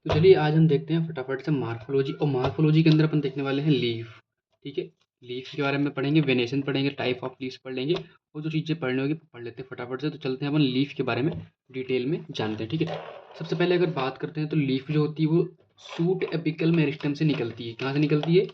तो चलिए आज हम देखते हैं फटाफट से मार्फोलॉजी। और मार्फोलॉजी के अंदर अपन देखने वाले हैं लीफ। ठीक है, लीफ के बारे में पढ़ेंगे, वेनेशन पढ़ेंगे, टाइप ऑफ लीव्स पढ़ लेंगे और जो चीज़ें पढ़नी होगी वो पढ़ लेते हैं फटाफट से। तो चलते हैं अपन लीफ के बारे में डिटेल में जानते हैं। ठीक है, सबसे पहले अगर बात करते हैं तो लीफ जो होती है वो सूट एपिकल मेरिस्टम से निकलती है। कहाँ से निकलती है?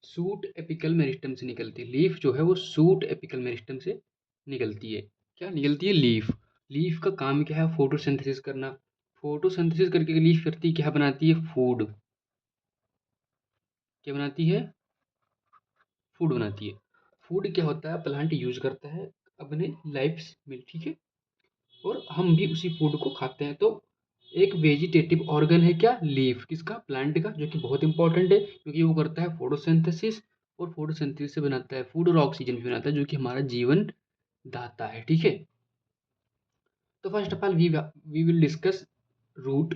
सूट एपिकल मेरिस्टम से निकलती है। लीफ जो है वो सूट एपिकल मेरिस्टम से निकलती है। क्या निकलती है? लीफ। लीफ का काम क्या है? फोटोसिंथेसिस करना। फोटोसिंथेसिस करके लीफ करती है क्या? बनाती है फूड। क्या बनाती है? फूड बनाती है। फूड क्या होता है? प्लांट यूज करता है अपने लाइफ में। ठीक है, और हम भी उसी फूड को खाते हैं। तो एक वेजिटेटिव ऑर्गन है क्या? लीफ। किसका? प्लांट का, जो कि बहुत इंपॉर्टेंट है क्योंकि वो करता है फोटोसिंथेसिस और फोटोसिंथेसिस से बनाता है फूड और ऑक्सीजन भी बनाता है, जो कि हमारा जीवन दाता है। ठीक है, तो first of all we will discuss root.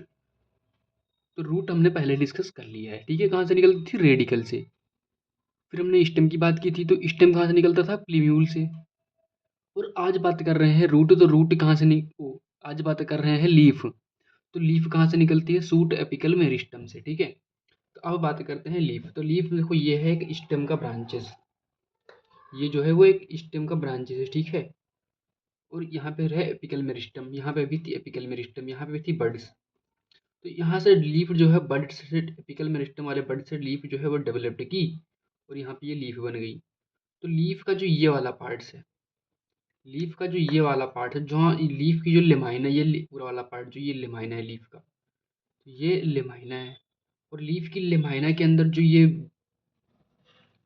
तो रूट हमने पहले डिस्कस कर लिया है। ठीक है, कहाँ से निकलती थी? रेडिकल से। फिर हमने स्टेम की बात की थी, तो स्टेम कहाँ से निकलता था? प्लीम्यूल से। और आज बात कर रहे हैं रूट। तो रूट कहाँ से आज बात कर रहे हैं लीफ। तो लीफ कहाँ से निकलती है? सूट एपिकल मेरिस्टम से। ठीक है, तो अब बात करते हैं लीफ। तो लीफ देखो, ये है एक स्टेम का ब्रांचेस। ये जो है वो एक स्टेम का ब्रांचेस है। ठीक है, और यहाँ पे है एपिकल मेरिस्टम, यहाँ पे भी थी एपिकल मेरिस्टम, यहाँ पे भी थी बड्स। तो यहाँ से लीफ जो है बड से एपिकल मेरिस्टम वाले बड से लीफ जो है वो डेवलप्ड की और यहाँ पे ये लीफ बन गई। तो लीफ का जो ये वाला पार्ट है, लीफ का जो ये वाला पार्ट है, जहाँ लीफ की जो लेमाइना, ये पूरा वाला पार्ट जो ये लेमाइना है लीफ का, तो ये लेमाइना है। और लीफ की लेमाइना के अंदर जो ये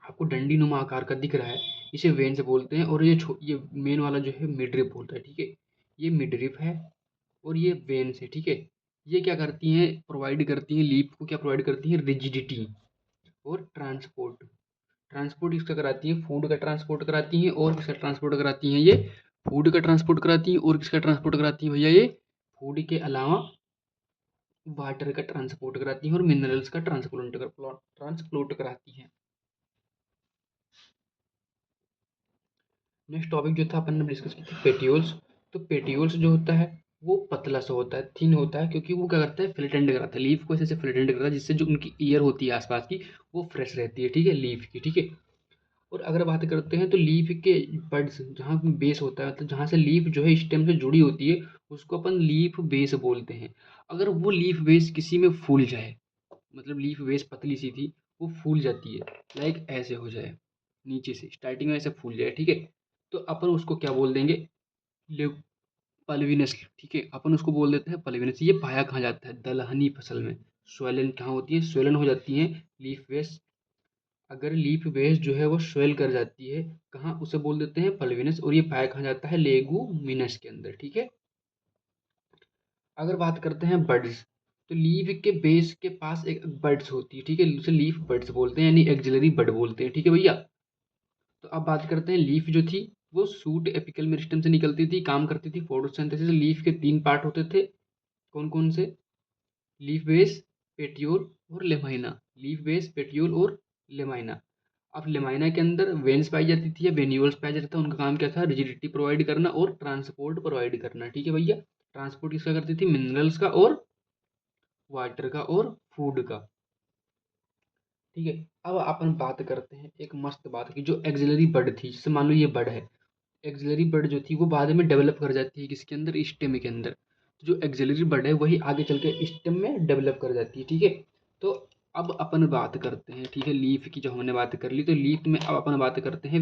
आपको डंडी नुमा आकार का दिख रहा है, इसे वेन से बोलते हैं। और ये मेन वाला जो है मिडरिप बोलता है। ठीक है, ये मिडरिप है और ये वेन से। ठीक है, ये क्या करती हैं? प्रोवाइड करती हैं लीफ को। क्या प्रोवाइड करती हैं? रिजिडिटी और ट्रांसपोर्ट। ट्रांसपोर्ट इसका कराती है, फूड का ट्रांसपोर्ट कराती हैं। और किसका ट्रांसपोर्ट कराती हैं? ये फूड का ट्रांसपोर्ट कराती हैं। और किसका ट्रांसपोर्ट कराती हैं भैया? ये फूड के अलावा वाटर का ट्रांसपोर्ट कराती हैं और मिनरल्स का ट्रांसपोर्ट कराती हैं। नेक्स्ट टॉपिक जो था अपन ने डिस्कस की थी पेटियोल्स। तो पेटियोल्स जो होता है वो पतला सा होता है, थिन होता है, क्योंकि वो क्या करता है? फिल्टेंड कराता है लीफ को, ऐसे फिल्टेंड करता है जिससे जो उनकी ईयर होती है आसपास की वो फ्रेश रहती है। ठीक है, लीफ की। ठीक है, और अगर बात करते हैं तो लीफ के बड्स, जहाँ बेस होता है, मतलब जहाँ से लीफ जो है स्टेम से जुड़ी होती है, उसको अपन लीफ बेस बोलते हैं। अगर वो लीफ बेस किसी में फूल जाए, मतलब लीफ बेस पतली सी थी, वो फूल जाती है, लाइक ऐसे हो जाए, नीचे से स्टार्टिंग में ऐसे फूल जाए। ठीक है, तो अपन उसको क्या बोल देंगे? पल्विनस। ठीक है, अपन उसको बोल देते हैं पल्विनस। ये पाया कहाँ जाता है? दलहनी फसल में। स्वेलन कहाँ होती है? स्वेलन हो जाती है लीफ बेस। अगर लीफ बेस जो है वो स्वेल कर जाती है, कहाँ? उसे बोल देते हैं पल्विनस। और ये पाया कहाँ जाता है? लेगुमिनस के अंदर। ठीक है, अगर बात करते हैं बड्स, तो लीफ के बेस के पास एक बड्स होती है। ठीक है, उसे लीफ बड्स बोलते हैं, यानी एक्सिलरी बड बोलते हैं। ठीक है भैया, तो अब बात करते हैं लीफ जो थी वो सूट एपिकल मेरिस्टम से निकलती थी, काम करती थी फोटोसिंथेसिस। लीफ के 3 पार्ट होते थे। कौन कौन से? लीफ बेस, पेटियोल और लेमाइना। लीफ बेस, पेटियोल और लेमाइना। अब लेमाइना के अंदर वेन्स पाई जाती थी या वेन्यूल्स पाया जाता था। उनका काम क्या था? रिजिडिटी प्रोवाइड करना और ट्रांसपोर्ट प्रोवाइड करना। ठीक है भैया, ट्रांसपोर्ट किसका करती थी? मिनरल्स का और वाटर का और फूड का। ठीक है, अब अपन बात करते हैं एक मस्त बात की, जो एक्सिलरी बर्ड थी। जैसे मान लो ये बर्ड है, एक्सिलरी बर्ड जो थी वो बाद में डेवलप कर जाती है किसके अंदर? स्टेम के अंदर। तो जो एक्सिलरी बर्ड है वही आगे चल के स्टेम में डेवलप कर जाती है। ठीक है, तो अब अपन बात करते हैं, ठीक है, लीफ की जो हमने बात कर ली, तो लीफ में अब अपन बात करते हैं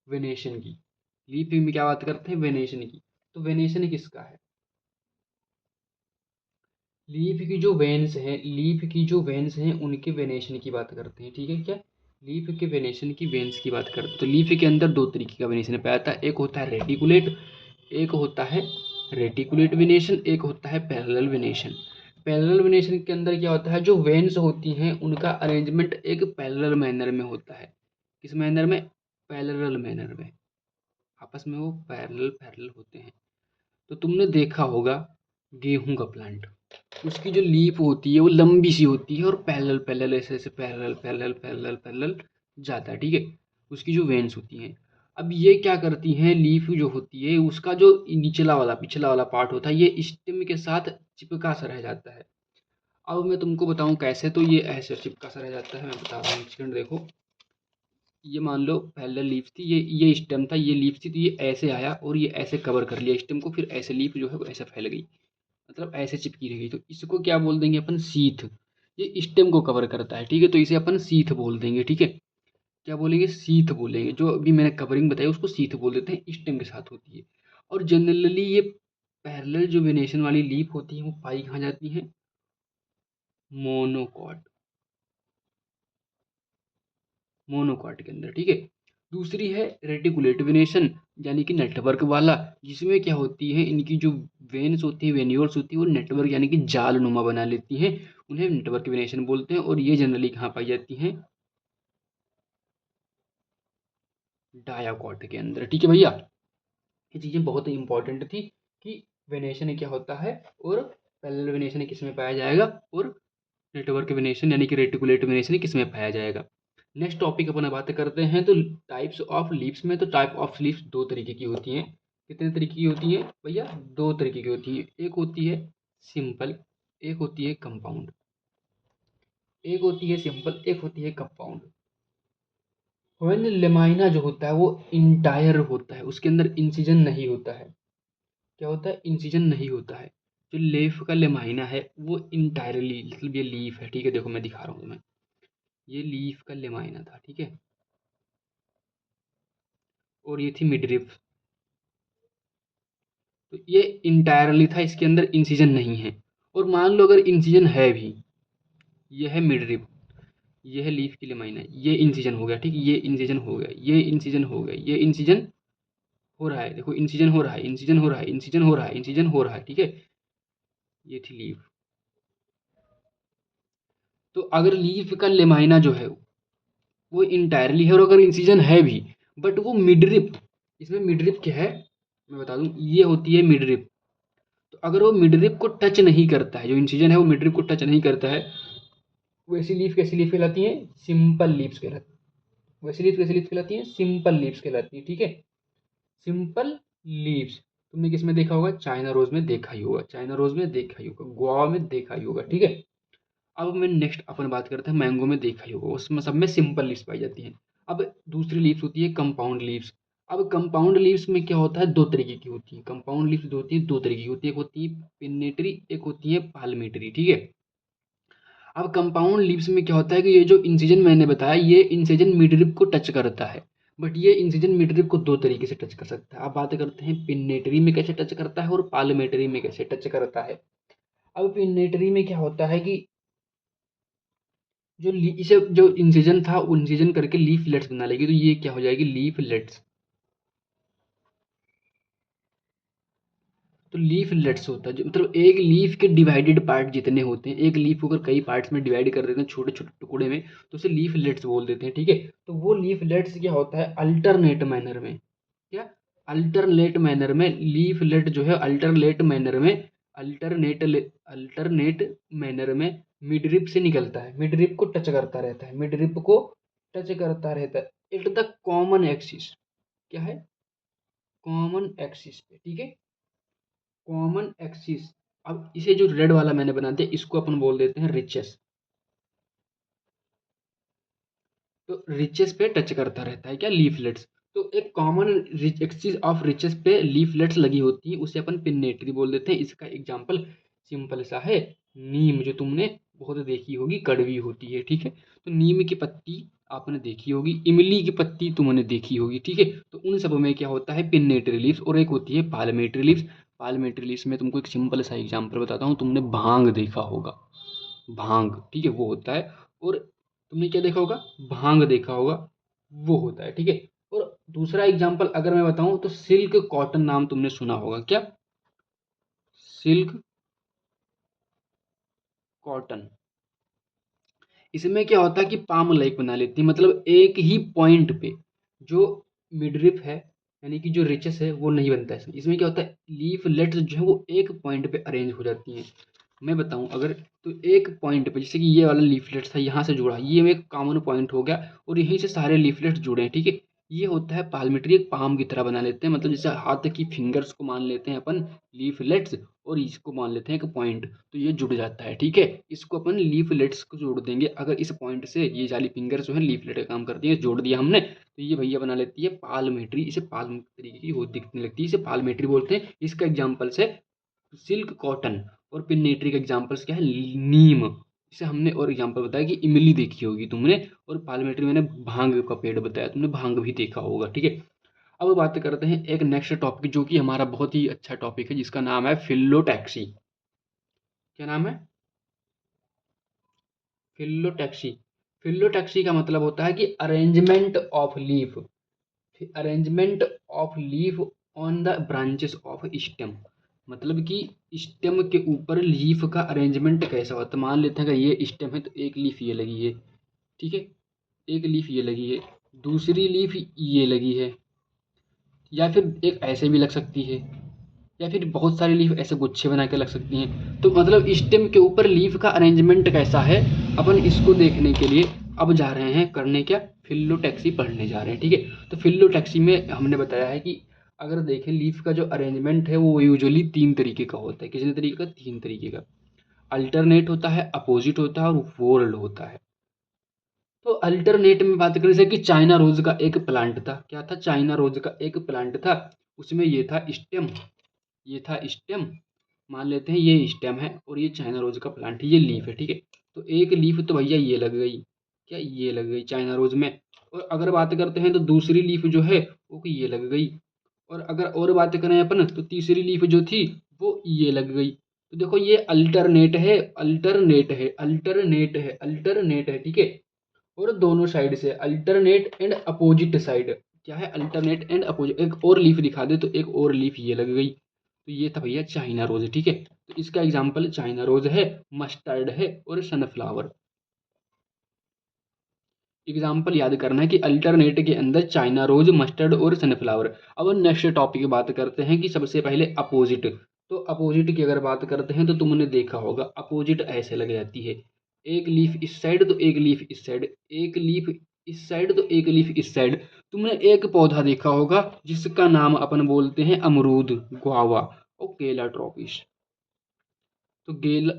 वेनेशन की। लीफ में क्या बात करते हैं? वेनेशन की। तो वेनेशन किसका है? लीफ की जो वेन्स हैं उनके वेनेशन की बात करते हैं। ठीक है, क्या? लीफ के वेनेशन की वेन्स की बात करते हैं। तो लीफ के अंदर दो तरीके का वेनेशन पाया जाता है। एक होता है रेटिकुलेट, एक होता है रेटिकुलेट वेनेशन, एक होता है पैरेलल वेनेशन। पैरेलल वेनेशन के अंदर क्या होता है? जो वेन्स होती हैं उनका अरेंजमेंट एक पैरेलल मैनर में होता है। किस मैनर में? पैरेलल मैनर में। आपस में वो पैरेलल पैरेलल होते हैं। तो तुमने देखा होगा गेहूं का प्लांट, उसकी जो लीफ होती है वो लंबी सी होती है और पैरेलल पैरेलल ऐसे ऐसे पैरेलल पैरेलल पैरेलल पैरेलल जाता है। ठीक है, उसकी जो वेन्स होती हैं। अब ये क्या करती हैं? लीफ जो होती है उसका जो निचला वाला पिछला वाला पार्ट होता है ये स्टेम के साथ चिपका सा रह जाता है। अब मैं तुमको बताऊं कैसे, तो ये ऐसे चिपका सा रह जाता है, मैं बता रहा हूँ, एक सेकंड देखो। ये मान लो पहले लीफ थी, ये स्टेम था, ये लीफ थी, तो ये ऐसे आया और ये ऐसे कवर कर लिया स्टेम को, फिर ऐसे लीफ जो है वो ऐसे फैल गई, मतलब ऐसे चिपकी रह गई, तो इसको क्या बोल देंगे अपन, सीथ। ये स्टेम को कवर करता है, ठीक है, तो इसे अपन सीथ बोल देंगे, ठीक है। क्या बोलेंगे, सीथ बोलेंगे, जो अभी मैंने कवरिंग बताई उसको सीथ बोल देते हैं, स्टेम के साथ होती है। और जनरली ये पैरेलल जो वेनेशन वाली लीफ होती है वो पाई कहाँ जाती है, मोनोकॉट, मोनोकॉट के अंदर, ठीक है। दूसरी है रेटिकुलेट वेनेशन, यानी कि नेटवर्क वाला, जिसमें क्या होती है, इनकी जो वेन्स होती है, वेन्यूल्स होती है, वो नेटवर्क यानी कि जाल नुमा बना लेती हैं, उन्हें नेटवर्क वेनेशन बोलते हैं। और ये जनरली कहाँ पाई जाती हैं, डायाकॉट के अंदर, ठीक है भैया। ये चीज़ें बहुत ही इंपॉर्टेंट थी कि वेनेशन क्या होता है, और पैरेलल वेनेशन किस में पाया जाएगा, और नेटवर्क वेनेशन यानी कि रेटिकुलेट वेनेशन किस में पाया जाएगा। नेक्स्ट टॉपिक अपन बात करते हैं, तो टाइप्स ऑफ लीव्स में, तो टाइप ऑफ लीव्स दो तरीके की होती हैं। कितने तरीके की होती हैं भैया, दो तरीके की होती हैं। एक होती है सिंपल, एक होती है कंपाउंड। एक होती है सिंपल, एक होती है कंपाउंड। व्हेन लेमाइना जो होता है वो इंटायर होता है, उसके अंदर इंसिजन नहीं होता है। क्या होता है, इंसिजन नहीं होता है। जो लीफ का लेमाइना है वो इंटायरली, मतलब ये लीफ है, ठीक है, देखो मैं दिखा रहा हूँ तुम्हें, ये लीफ का लेमाइना था, ठीक है, और ये थी मिडरिप। तो ये इंटायरली था, इसके अंदर इंसिजन नहीं है। और मान लो अगर इंसिजन है भी, ये है मिडरिप, ये है लीफ की लेमाइना, ये इंसिजन हो गया, ठीक, ये इंसिजन हो गया, ये इंसिजन हो गया, ये इंसिजन हो रहा है, देखो इंसिजन हो रहा है, इंसिजन हो रहा है, इंसिजन हो रहा है, इंसिजन हो रहा है, ठीक है। ये थी लीफ। तो अगर लीफ का लेमाइना जो है वो इंटायरली है, और अगर इंसिजन है भी, बट वो मिडरिप, इसमें मिडरिप क्या है मैं बता दूं, ये होती है मिडरिप। तो अगर वो मिडरिप को टच नहीं करता है, जो इंसिजन है वो मिडरिप को टच नहीं करता है, वैसी लीफ कैसी लीफ कहलाती है, सिंपल लीव्स कहलाती है। वैसी लीफ कैसी लीफ कहलाती है, सिंपल लीव्स कहलाती है, ठीक है। सिंपल लीव्स तुमने किस में देखा होगा, चाइना रोज में देखा ही होगा, चाइना रोज में देखा ही होगा, गुआवा में देखा ही होगा, ठीक है। अब मैं नेक्स्ट अपन बात करते हैं, मैंगो में देखा ही होगा, उसमें सब में सिंपल लीव्स पाई जाती हैं। अब दूसरी लीव्स होती है कंपाउंड लीव्स। अब कंपाउंड लीव्स में क्या होता है, दो तरीके की होती है कंपाउंड लीव्स, दो होती है, दो तरीके की होती है, एक होती है पिनेटरी, एक होती है पाल्मेटरी, ठीक है। अब कंपाउंड लीव्स में क्या होता है कि ये जो इंसिजन मैंने बताया, ये इंसिजन मिडरिप को टच करता है, बट ये इंसिजन मिडरिप को दो तरीके से टच कर सकता है। अब बात करते हैं पिनेटरी में कैसे टच करता है, और पाल्मेटरी में कैसे टच करता है। अब पिनेटरी में क्या होता है कि इसे जो इंसिजन था वो इंसिजन करके लीफलेट्स बना लेगी, तो ये क्या हो जाएगी, लीफलेट्स। तो लीफलेट्स होता है जो, मतलब एक लीफ के डिवाइडेड पार्ट जितने होते हैं, एक लीफ को अगर कई पार्ट्स में डिवाइड कर देते हैं छोटे छोटे टुकड़े में, तो उसे लीफलेट्स बोल देते हैं, ठीक है। तो वो लीफलेट्स क्या होता है, अल्टरनेट मैनर में, क्या, अल्टरनेट मैनर में लीफलेट जो है, अल्टरनेट मैनर में, अल्टरनेट अल्टरनेट मैनर में मिडरिप से निकलता है, मिडरिप को टच करता रहता है, मिडरिप को टच करता रहता है एट द कॉमन एक्सिस। क्या है, कॉमन एक्सिस पे, ठीक है, कॉमन एक्सिस। अब इसे जो रेड वाला मैंने बना दिया, इसको अपन बोल देते हैं रिचेस। तो रिचेस पे टच करता रहता है क्या, लीफलेट्स। तो एक कॉमन एक्सिस ऑफ रिचेस पे लीफलेट्स लगी होती है, उसे अपन पिन्नेटरी बोल देते हैं। इसका एग्जांपल सिंपल सा है, नीम, जो तुमने बहुत देखी होगी, कड़वी होती है, ठीक है। तो नीम की पत्ती आपने देखी होगी, इमली की पत्ती तुमने देखी होगी, ठीक है। तो उन सब में क्या होता है, पिन्नेटरी लीव्स, और एक होती है पाल्मेटरी लीव्स। पाल्मेटरी लीव्स में तुमको एक सिंपल सा एग्जांपल बताता हूँ, तुमने भांग देखा होगा, भांग, ठीक है, वो होता है। और तुमने क्या देखा होगा, भांग देखा होगा, वो होता है, ठीक है। और दूसरा एग्जांपल अगर मैं बताऊं, तो सिल्क कॉटन नाम तुमने सुना होगा, क्या, सिल्क कॉटन। इसमें क्या होता है कि पाम लाइक बना लेती है, मतलब एक ही पॉइंट पे जो मिडरिप है, यानी कि जो रिचेस है वो नहीं बनता है इसमें। इसमें क्या होता है, लीफलेट्स जो है वो एक पॉइंट पे अरेंज हो जाती हैं। मैं बताऊं अगर, तो एक पॉइंट पे, जैसे कि ये वाला लीफलेट था, यहाँ से जुड़ा, ये एक कॉमन पॉइंट हो गया, और यहीं से सारे लीफलेट्स जुड़े हैं, ठीक है। ये होता है पाल्मिट्री, एक पाम की तरह बना लेते हैं, मतलब जैसे हाथ की फिंगर्स को मान लेते हैं अपन लीफलेट्स, और इसको मान लेते हैं एक पॉइंट, तो ये जुड़ जाता है, ठीक है। इसको अपन लीफलेट्स को जोड़ देंगे, अगर इस पॉइंट से ये वाली फिंगर्स जो है लीफलेट का काम करती है, जोड़ दिया हमने, तो ये भैया बना लेती है पाल्मेट्री। इसे पाल्म तरीके की हो दिखने लगती है, इसे पाल्मेट्री बोलते हैं। इसका एग्जाम्पल्स है सिल्क, कॉटन, और पिनेट्री का एग्जाम्पल्स क्या है, नीम। जैसे हमने और एग्जाम्पल बताया कि इमली देखी होगी तुमने, और पार्लियामेंट्री मैंने भांग का पेड़ बताया, तुमने भांग भी देखा होगा, ठीक है। अब बात करते हैं एक नेक्स्ट टॉपिक जो कि हमारा बहुत ही अच्छा टॉपिक है, जिसका नाम है फिलोटैक्सी। क्या नाम है? फिलोटैक्सी। फिलोटैक्सी का मतलब होता है कि arrangement of leaf, arrangement of leaf on the branches of stem. मतलब कि स्टेम के ऊपर लीफ का अरेंजमेंट कैसा होता है। मान लेते हैं अगर ये स्टेम है तो एक लीफ ये लगी है, ठीक है, एक लीफ ये लगी है, दूसरी लीफ ये लगी है, या फिर एक ऐसे भी लग सकती है, या फिर बहुत सारी लीफ ऐसे गुच्छे बना के लग सकती हैं। तो मतलब स्टेम के ऊपर लीफ का अरेंजमेंट कैसा है, अपन इसको देखने के लिए अब जा रहे हैं करने क्या, फिलोटैक्सी पढ़ने जा रहे हैं, ठीक है। तो फिलोटैक्सी में हमने बताया है कि अगर देखें लीफ का जो अरेंजमेंट है वो यूजुअली 3 तरीके का होता है। कितने तरीके का? 3 तरीके का। अल्टरनेट होता है, अपोजिट होता है, और वोर्ल्ड होता है। तो अल्टरनेट में बात करें जैसे कि चाइना रोज का एक प्लांट था। क्या था? चाइना रोज का एक प्लांट था। उसमें ये था स्टेम, ये था स्टेम, मान लेते हैं ये स्टेम है, और ये चाइना रोज का प्लांट है, ये लीफ है, ठीक है। तो एक लीफ तो भैया ये लग गई, क्या ये लग गई चाइना रोज में। और अगर बात करते हैं तो दूसरी लीफ जो है वो ये लग गई। और अगर और बात करें अपन तो तीसरी लीफ जो थी वो ये लग गई। तो देखो ये अल्टरनेट है, अल्टरनेट है, अल्टरनेट है, अल्टरनेट है, ठीक है। और दोनों साइड से अल्टरनेट एंड अपोजिट साइड, क्या है, अल्टरनेट एंड अपोजिट, एक और लीफ दिखा दे तो एक और लीफ ये लग गई। तो ये था भैया चाइना रोज, ठीक है। तो इसका एग्जाम्पल चाइना रोज है, मस्टर्ड है, और सनफ्लावर। एग्जाम्पल याद करना है कि अल्टरनेट के अंदर चाइना रोज, मस्टर्ड और सनफ्लावर। अब नेक्स्ट टॉपिक की बात करते हैं कि सबसे पहले अपोजिट। तो अपोजिट की अगर बात करते हैं तो तुमने देखा होगा अपोजिट ऐसे लग जाती है, एक लीफ इस साइड तो एक लीफ इस साइड, एक लीफ इस साइड तो एक लीफ इस साइड। तुमने एक पौधा देखा होगा जिसका नाम अपन बोलते हैं अमरूद, गुआवा, और केला ट्रॉपिस। तो गेल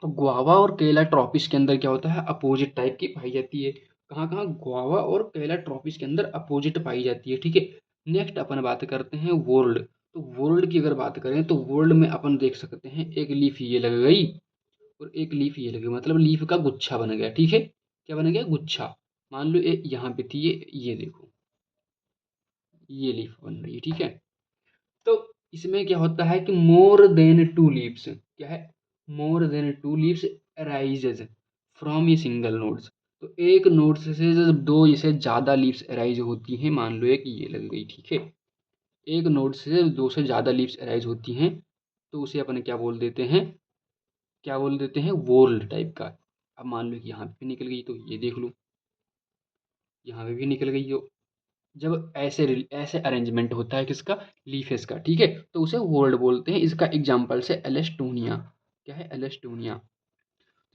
तो गुआवा और केला ट्रॉपिस के अंदर क्या होता है, अपोजिट टाइप की पाई जाती है। कहाँ कहाँ? गुआवा और केला ट्रॉपिस के अंदर अपोजिट पाई जाती है, ठीक है। नेक्स्ट अपन बात करते हैं वर्ल्ड। तो वर्ल्ड की अगर बात करें तो वर्ल्ड में अपन देख सकते हैं एक लीफ ये लग गई, और एक लीफ ये लग गई, मतलब लीफ का गुच्छा बन गया, ठीक है। क्या बन गया? गुच्छा। मान लो ये यहाँ पे थी, ये देखो, ये लीफ बन रही है, ठीक है। तो इसमें क्या होता है कि मोर देन टू लीव्स, क्या है, more than two leaves arises from a single nodes. तो एक नोड से जब दो से ज्यादा लीव्स अराइज होती हैं, मान लो एक ये लग गई, ठीक है, एक नोड से दो से ज्यादा लीव्स अराइज होती हैं, तो उसे अपन क्या बोल देते हैं, क्या बोल देते हैं, वोर्ल टाइप का। अब मान लो कि यहाँ पे निकल गई, तो ये देख लो यहाँ पे भी निकल गई हो। जब ऐसे अरेंजमेंट होता है किसका, लीफेस का, ठीक है, तो उसे वर्ल्ड बोलते हैं। इसका एग्जाम्पल है एलेस्टोनिया। क्या है? एलेस्टोनिया।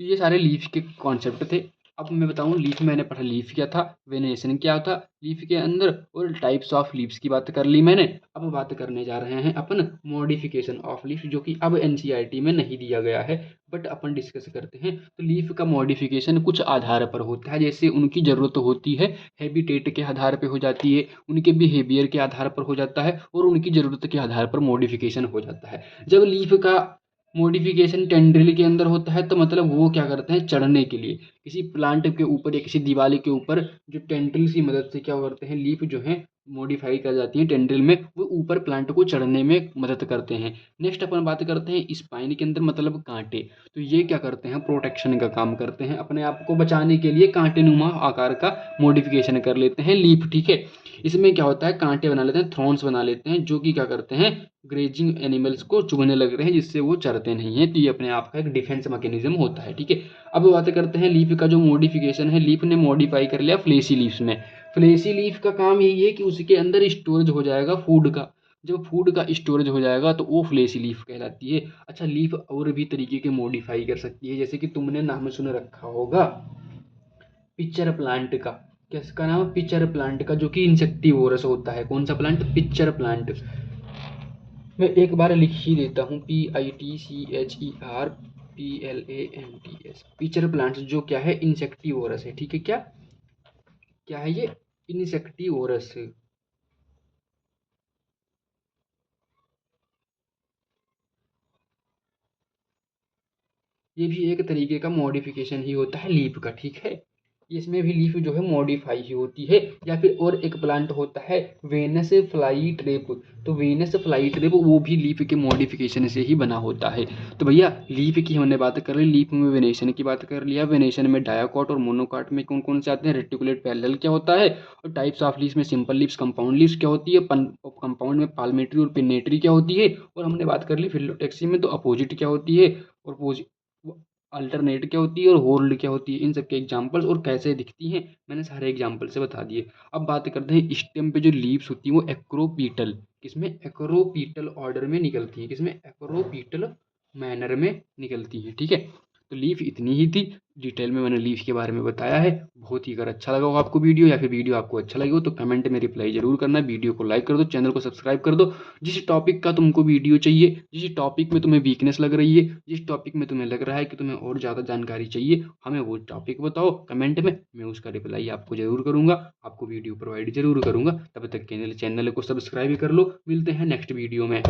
तो ये सारे लीफ के कॉन्सेप्ट थे। अब मैं बताऊं लीफ, मैंने पढ़ा लीफ क्या था, वेनेशन क्या था लीफ के अंदर, और टाइप्स ऑफ लीव्स की बात कर ली मैंने। अब बात करने जा रहे हैं अपन मॉडिफिकेशन ऑफ लीफ, जो कि अब एनसीईआरटी में नहीं दिया गया है, बट अपन डिस्कस करते हैं। तो लीफ का मॉडिफिकेशन कुछ आधार पर होता है, जैसे उनकी ज़रूरत होती है, हैबिटेट के आधार पर हो जाती है, उनके बिहेवियर के आधार पर हो जाता है, और उनकी ज़रूरत के आधार पर मॉडिफिकेशन हो जाता है। जब लीफ का मॉडिफिकेशन टेंड्रिल के अंदर होता है तो मतलब वो क्या करते हैं, चढ़ने के लिए किसी प्लांट के ऊपर या किसी दीवार के ऊपर जो टेंड्रिल की मदद से क्या करते हैं, लीफ जो है मॉडिफाई कर जाती है टेंड्रिल में, वो ऊपर प्लांट को चढ़ने में मदद करते हैं। नेक्स्ट अपन बात करते हैं स्पाइन के अंदर, मतलब कांटे। तो ये क्या करते हैं, प्रोटेक्शन का काम करते हैं, अपने आप को बचाने के लिए कांटे नुमा आकार का मॉडिफिकेशन कर लेते हैं लीफ, ठीक है। इसमें क्या होता है, कांटे बना लेते हैं, थ्रॉन्स बना लेते हैं, जो कि क्या करते हैं, ग्रेजिंग एनिमल्स को चुभने लगते हैं, जिससे वो चरते नहीं हैं। तो ये अपने आप का एक डिफेंस मैकेनिज्म होता है, ठीक है। अब बात करते हैं लीफ का जो मॉडिफिकेशन है, लीफ ने मॉडिफाई कर लिया फ्लेसी लीव्स में। फ्लेसी लीफ का काम यही है कि उसके अंदर स्टोरेज हो जाएगा फूड का। जब फूड का स्टोरेज हो जाएगा तो वो फ्लेसी लीफ कहलाती है। अच्छा, लीफ और भी तरीके के मॉडिफाई कर सकती है, जैसे कि तुमने नाम सुन रखा होगा पिक्चर प्लांट का। किसका नाम है? पिचर प्लांट का, जो कि इंसेक्टिवोरस होता है। कौन सा प्लांट? Pitcher plant. मैं एक बार लिख ही देता हूँ, PITCHER पिचर प्लांट्स, जो क्या है? इंसेक्टिवोरस है। ठीक है, क्या क्या है ये? इंसेक्टिवोरस। ये भी एक तरीके का मॉडिफिकेशन ही होता है लीफ का। ठीक है, इसमें भी लीफ जो है मॉडिफाई ही होती है। या फिर और एक प्लांट होता है वेनस फ्लाई ट्रेप। तो वेनस फ्लाई ट्रेप वो भी लीफ के मॉडिफिकेशन से ही बना होता है। तो भैया लीफ की हमने बात कर ली, लीफ में वेनेशन की बात कर लिया। वेनेशन में डायाकॉट और मोनोकॉट में कौन कौन से आते हैं? रेटिकुलेट पैरेलल क्या होता है? और टाइप्स ऑफ लीव्स में सिंपल लीव्स, कंपाउंड लीव्स क्या होती है? कंपाउंड में पाल्मेट्री और पिनेट्री क्या होती है? और हमने बात कर ली फिलोटेक्सी में, तो अपोजिट क्या होती है और अल्टरनेट क्या होती है और होल्ड क्या होती है। इन सब के एग्जांपल्स और कैसे दिखती हैं मैंने सारे एग्जांपल से बता दिए। अब बात करते हैं स्टेम पे जो लीव्स होती हैं वो एक्रोपीटल, किसमें? एक्रोपीटल ऑर्डर में निकलती हैं। किसमें? एक्रोपीटल मैनर में निकलती हैं। ठीक है, तो लीफ इतनी ही थी, डिटेल में मैंने लीफ के बारे में बताया है। बहुत ही अगर अच्छा लगा हो आपको वीडियो, या फिर वीडियो आपको अच्छा लगे हो, तो कमेंट में रिप्लाई जरूर करना। वीडियो को लाइक कर दो, चैनल को सब्सक्राइब कर दो। जिस टॉपिक का तुमको वीडियो चाहिए, जिस टॉपिक में तुम्हें वीकनेस लग रही है, जिस टॉपिक में तुम्हें लग रहा है कि तुम्हें और ज़्यादा जानकारी चाहिए, हमें वो टॉपिक बताओ कमेंट में, मैं उसका रिप्लाई आपको जरूर करूंगा, आपको वीडियो प्रोवाइड जरूर करूंगा। तब तक के लिए चैनल को सब्सक्राइब कर लो। मिलते हैं नेक्स्ट वीडियो में।